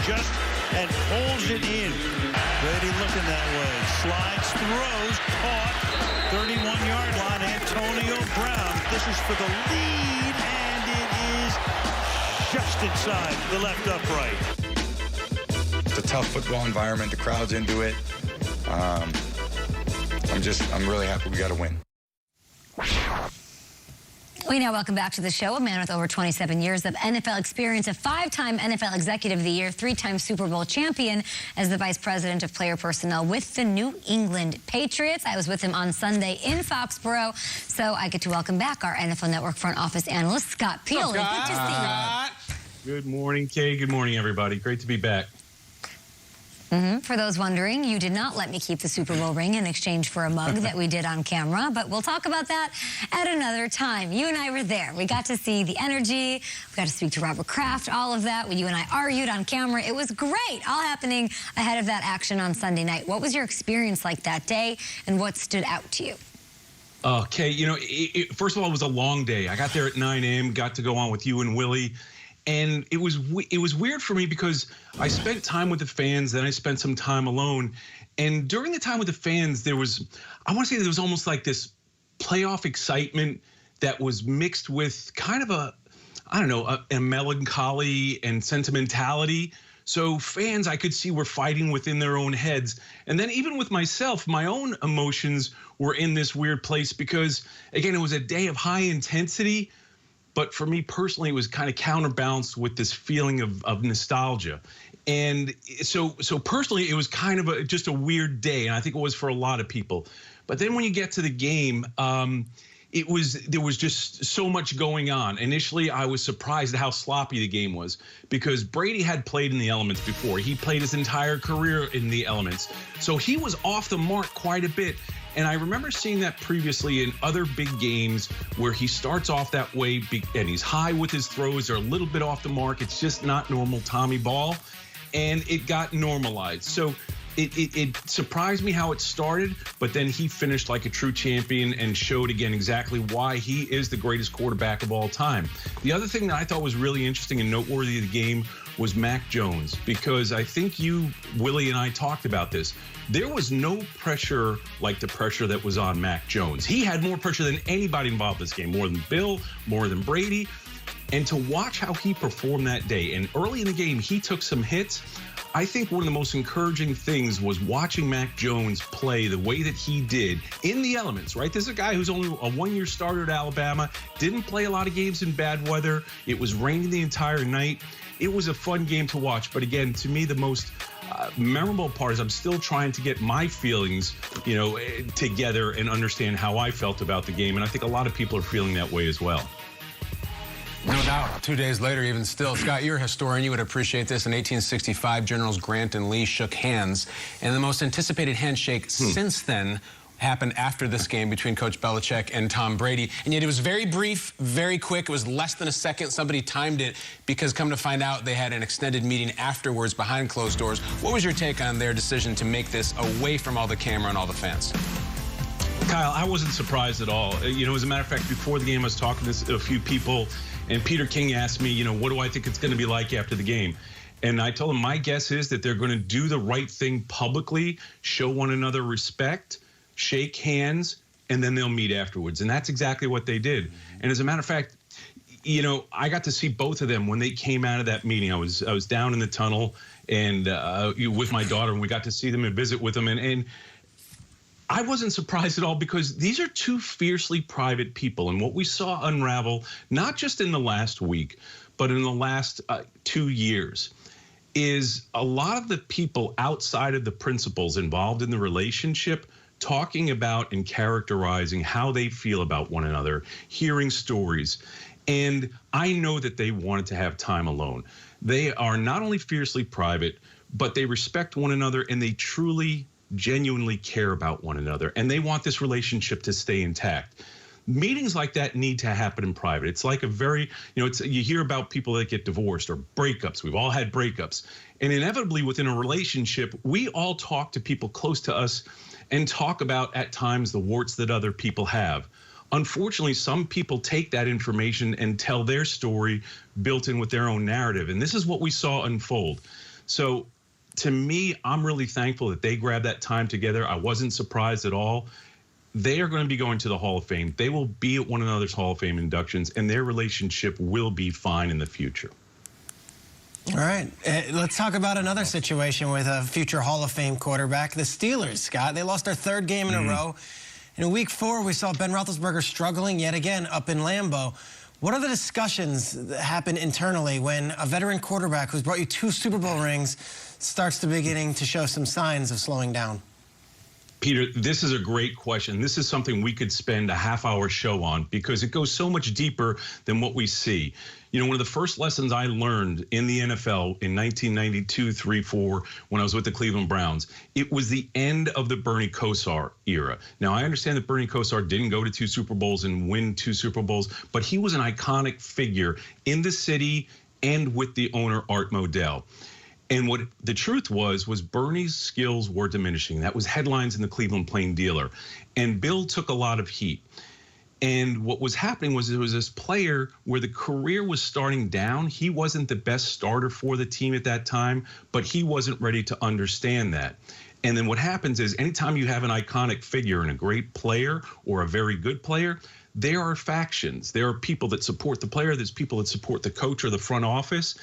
just and pulls it in. Brady looking that way. Slides, throws, caught. 31-yard line, Antonio Brown. This is for the lead, and it is just inside the left upright. It's a tough football environment. The crowd's into it. I'm really happy we got a win. We now welcome back to the show a man with over 27 years of NFL experience, a 5-time NFL Executive of the Year, 3-time Super Bowl champion as the Vice President of Player Personnel with the New England Patriots. I was with him on Sunday in Foxborough, so I get to welcome back our NFL Network front office analyst, Scott Peele. Good to see you. Good morning, Kay. Good morning, everybody. Great to be back. For those wondering, you did not let me keep the Super Bowl ring in exchange for a mug that we did on camera, but we'll talk about that at another time. You and I were there. We got to see the energy. We got to speak to Robert Kraft, all of that. When you and I argued on camera, it was great, all happening ahead of that action on Sunday night. What was your experience like that day, and what stood out to you? Okay, you know, first of all, it was a long day. I got there at 9 a.m., got to go on with you and Willie. And it was weird for me because I spent time with the fans, then I spent some time alone. And during the time with the fans, there was almost like this playoff excitement that was mixed with kind of a melancholy and sentimentality. So fans, I could see, were fighting within their own heads. And then even with myself, my own emotions were in this weird place because, again, it was a day of high intensity. But for me personally, it was kind of counterbalanced with this feeling of nostalgia. And so personally, it was kind of just a weird day. And I think it was for a lot of people. But then when you get to the game, there was just so much going on. Initially, I was surprised at how sloppy the game was because Brady had played in the elements before. He played his entire career in the elements. So he was off the mark quite a bit. And I remember seeing that previously in other big games where he starts off that way and he's high with his throws. They're a little bit off the mark. It's just not normal Tommy ball. And it got normalized. So it surprised me how it started, but then he finished like a true champion and showed again exactly why he is the greatest quarterback of all time. The other thing that I thought was really interesting and noteworthy of the game was Mac Jones, because I think you, Willie, and I talked about this. There was no pressure like the pressure that was on Mac Jones. He had more pressure than anybody involved in this game, more than Bill, more than Brady. And to watch how he performed that day, and early in the game, he took some hits. I think one of the most encouraging things was watching Mac Jones play the way that he did in the elements, right? This is a guy who's only a one-year starter at Alabama, didn't play a lot of games in bad weather. It was raining the entire night. It was a fun game to watch. But again, to me, the most memorable part is I'm still trying to get my feelings, together and understand how I felt about the game. And I think a lot of people are feeling that way as well. No doubt. 2 days later, even still. Scott, you're a historian. You would appreciate this. In 1865, Generals Grant and Lee shook hands. And the most anticipated handshake since then happened after this game between Coach Belichick and Tom Brady. And yet it was very brief, very quick. It was less than a second. Somebody timed it because come to find out they had an extended meeting afterwards behind closed doors. What was your take on their decision to make this away from all the camera and all the fans? Kyle, I wasn't surprised at all. As a matter of fact, before the game, I was talking to a few people, and Peter King asked me, what do I think it's going to be like after the game? And I told him my guess is that they're going to do the right thing publicly, show one another respect, shake hands, and then they'll meet afterwards. And that's exactly what they did. And as a matter of fact, I got to see both of them when they came out of that meeting. I was down in the tunnel and with my daughter, and we got to see them and visit with them. And I wasn't surprised at all because these are two fiercely private people. And what we saw unravel, not just in the last week, but in the last 2 years, is a lot of the people outside of the principals involved in the relationship talking about and characterizing how they feel about one another, hearing stories. And I know that they wanted to have time alone. They are not only fiercely private, but they respect one another and they truly, genuinely care about one another. And they want this relationship to stay intact. Meetings like that need to happen in private. It's like a very, you hear about people that get divorced or breakups. We've all had breakups. And inevitably within a relationship, we all talk to people close to us and talk about at times the warts that other people have. Unfortunately, some people take that information and tell their story built in with their own narrative. And this is what we saw unfold. So to me, I'm really thankful that they grabbed that time together. I wasn't surprised at all. They are going to be going to the Hall of Fame. They will be at one another's Hall of Fame inductions, and their relationship will be fine in the future. All right, let's talk about another situation with a future Hall of Fame quarterback. The Steelers, Scott, they lost their third game in a row. In week 4, we saw Ben Roethlisberger struggling yet again up in Lambeau. What are the discussions that happen internally when a veteran quarterback who's brought you 2 Super Bowl rings starts to beginning to show some signs of slowing down? Peter, this is a great question. This is something we could spend a half-hour show on because it goes so much deeper than what we see. You know, one of the first lessons I learned in the NFL in 1992, 3, 4, when I was with the Cleveland Browns, it was the end of the Bernie Kosar era. Now, I understand that Bernie Kosar didn't go to 2 Super Bowls and win 2 Super Bowls, but he was an iconic figure in the city and with the owner, Art Modell. And what the truth was Bernie's skills were diminishing. That was headlines in the Cleveland Plain Dealer. And Bill took a lot of heat. And what was happening was there was this player where the career was starting down. He wasn't the best starter for the team at that time, but he wasn't ready to understand that. And then what happens is anytime you have an iconic figure and a great player or a very good player, there are factions. There are people that support the player. There's people that support the coach or the front office.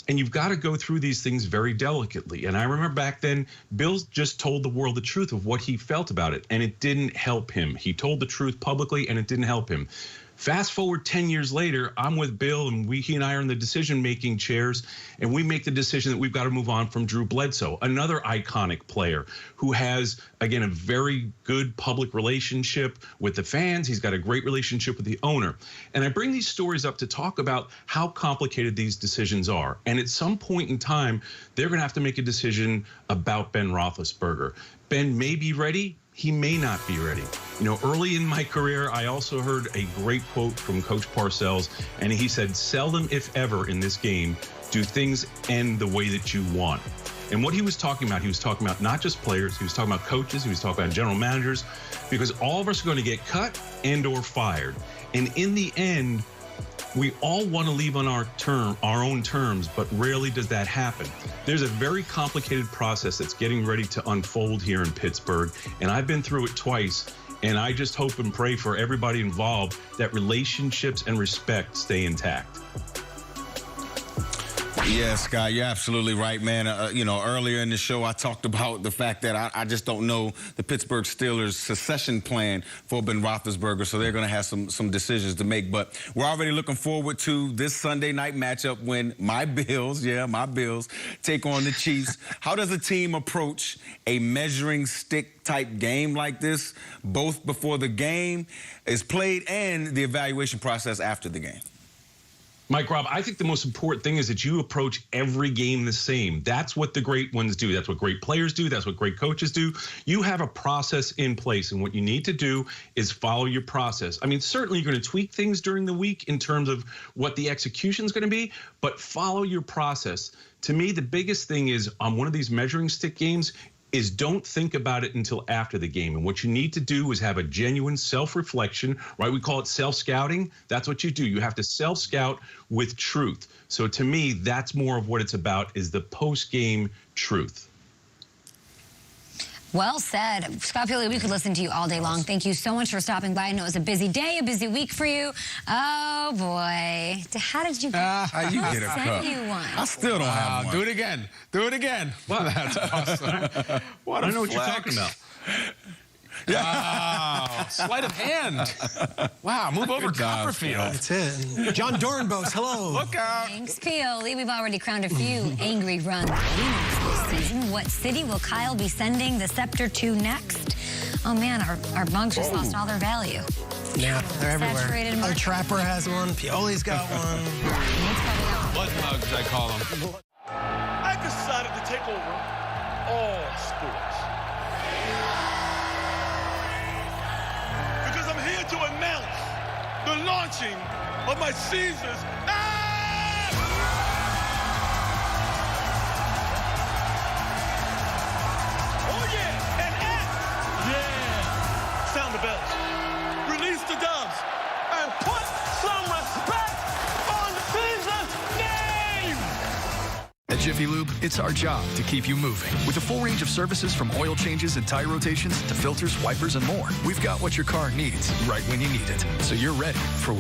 And you've got to go through these things very delicately. And I remember back then, Bill just told the world the truth of what he felt about it, and it didn't help him. He told the truth publicly, and it didn't help him. Fast forward 10 years later, I'm with Bill, and he and I are in the decision-making chairs, and we make the decision that we've got to move on from Drew Bledsoe, another iconic player who has, again, a very good public relationship with the fans. He's got a great relationship with the owner. And I bring these stories up to talk about how complicated these decisions are. And at some point in time, they're going to have to make a decision about Ben Roethlisberger. Ben may be ready. He may not be ready. You know, early in my career, I also heard a great quote from Coach Parcells, and he said, seldom, if ever, in this game, do things end the way that you want. And what he was talking about not just players, he was talking about coaches, he was talking about general managers, because all of us are going to get cut and or fired. And in the end, we all want to leave on our own terms, but rarely does that happen. There's a very complicated process that's getting ready to unfold here in Pittsburgh, and I've been through it twice, and I just hope and pray for everybody involved that relationships and respect stay intact. Yeah, Scott, you're absolutely right, man. You know, earlier in the show, I talked about the fact that I just don't know the Pittsburgh Steelers' succession plan for Ben Roethlisberger, so they're going to have some decisions to make. But we're already looking forward to this Sunday night matchup when my Bills, take on the Chiefs. How does a team approach a measuring stick type game like this, both before the game is played and the evaluation process after the game? Mike, Rob, I think the most important thing is that you approach every game the same. That's what the great ones do. That's what great players do. That's what great coaches do. You have a process in place, and what you need to do is follow your process. I mean, certainly you're going to tweak things during the week in terms of what the execution is going to be, but follow your process. To me, the biggest thing is on one of these measuring stick games is don't think about it until after the game. And what you need to do is have a genuine self-reflection, right? We call it self-scouting. That's what you do. You have to self-scout with truth. So to me, that's more of what it's about, is the post-game truth. Well said. Scott Pioli, we could listen to you all day long. Thank you so much for stopping by. I know it was a busy day, a busy week for you. Oh, boy. How did you get you get a cup? You one. I still don't have one. Do it again. Do it again. Well, that's awesome. What I know what you're talking about. Wow. Sleight of hand. Wow, move over Copperfield. That's it. John Dornbos, hello. Look out. Thanks, Pioli. We've already crowned a few angry run winners this season. What city will Kyle be sending the scepter to next? Oh, man, our mugs just lost all their value. Yeah, they're everywhere. Saturated Our market. Trapper has one. Pioli's got one. Blood mugs, I call them. I decided to take over all sports. Because I'm here to announce the launching of my Caesars. Oh yeah, and yeah. Sound the bells. Release the doves and put some respect on Caesar's name. At Jiffy Lube, it's our job to keep you moving. With a full range of services from oil changes and tire rotations to filters, wipers, and more, we've got what your car needs right when you need it, so you're ready for whatever